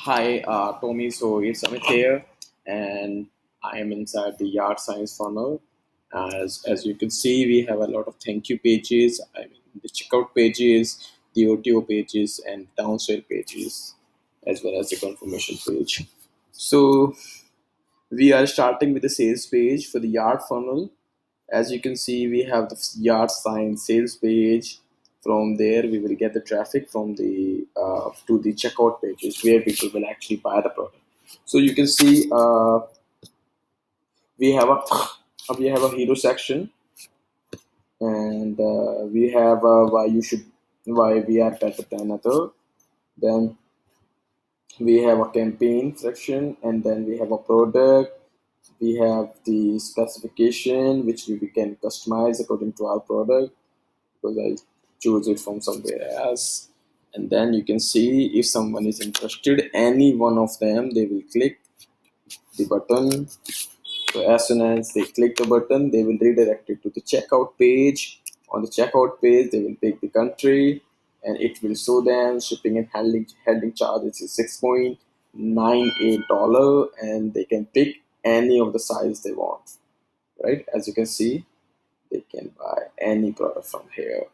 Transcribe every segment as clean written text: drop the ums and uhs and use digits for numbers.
Hi, Tommy. So it's Amit here, and I am inside the Yard Science funnel. As you can see, we have a lot of thank you pages. I mean, the checkout pages, the OTO pages, and downsell pages, as well as the confirmation page. So we are starting with the sales page for the Yard funnel. As you can see, we have the Yard Sign sales page. From there, we will get the traffic from the to the checkout pages where people will actually buy the product. So you can see we have a we have a hero section, and we have why we are better than other. Then we have a campaign section, and then we have a product. We have the specification which we can customize according to our product, because I choose it from somewhere else. And then you can see if someone is interested, any one of them, they will click the button. So as soon as they click the button, they will redirect it to the checkout page. On the checkout page, they will pick the country, and it will show them shipping and handling charges is $6.98, and they can pick any of the size they want. Right? As you can see, they can buy any product from here.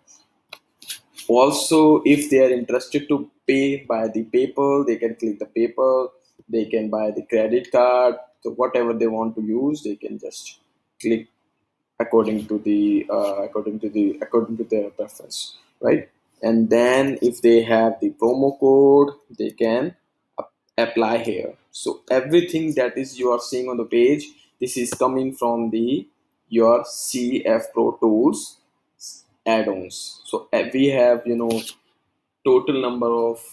Also, if they are interested to pay by the PayPal, they can click the PayPal. They can buy the credit card. So whatever they want to use, they can just click according to their preference, right? And then if they have the promo code, they can apply here. So everything that is you are seeing on the page, this is coming from the your CF Pro Tools add-ons. So we have total number of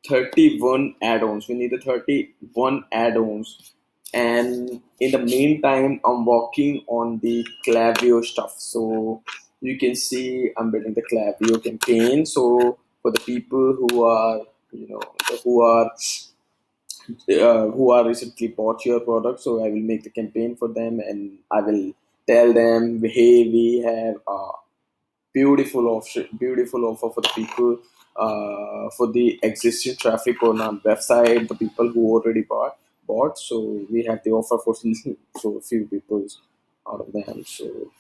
31 add-ons. We need the 31 add-ons, and in the meantime I'm working on the Klaviyo stuff. So you can see I'm building the Klaviyo campaign. So for the people who are who are who are recently bought your product, so I will make the campaign for them, and I will tell them, hey, we have a beautiful offer for the people, for the existing traffic on our website, the people who already bought. So we have the offer for so a few people out of them. So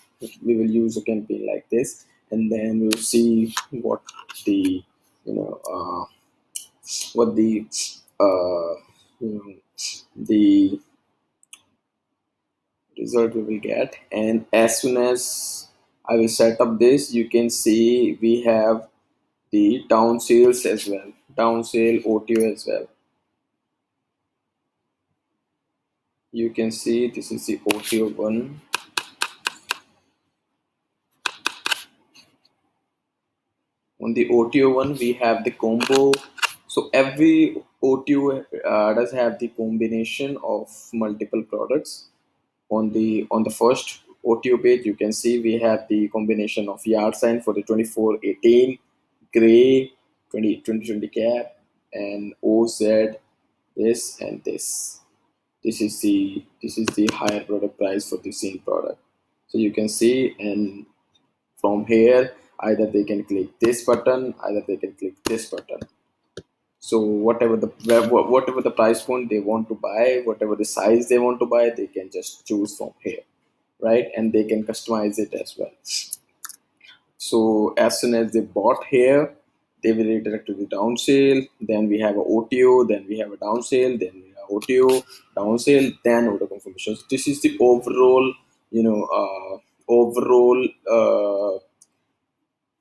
we will use a campaign like this, and then we'll see what the you know what uh, you know, the result we will get. And as soon as I will set up this, you can see we have the down sales as well, down sale OTO as well. You can see this is the OTO one. On the OTO one, we have the combo. So every OTO does have the combination of multiple products. On the first OTO page, you can see we have the combination of yard sign for the 2418 gray 2020 cap, and OZ, this and this. This is the higher product price for the same product. So you can see, and from here either they can click this button, either they can click this button. So whatever the price point they want to buy, whatever the size they want to buy, they can just choose from here, right? And they can customize it as well. So as soon as they bought here, they will redirect to the down sale. Then we have a OTO, then we have a down sale, then we have OTO, down sale, then order confirmation. So this is the overall, overall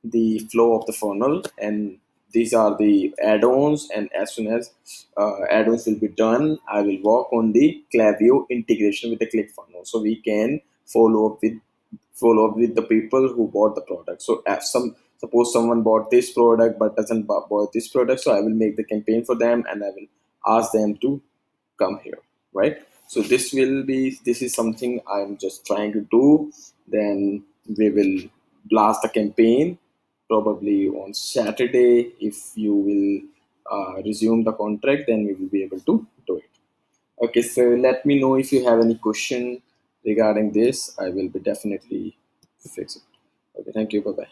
the flow of the funnel, and these are the add-ons. And as soon as add-ons will be done, I will work on the Klaviyo integration with the ClickFunnels, so we can follow up with the people who bought the product. So as suppose someone bought this product but doesn't buy this product, so I will make the campaign for them, and I will ask them to come here, right? So this is something I'm just trying to do. Then we will blast the campaign probably on Saturday. If you will resume the contract, then we will be able to do it. Okay, so let me know if you have any question regarding this. I will be definitely fix it. Okay, thank you. Bye bye.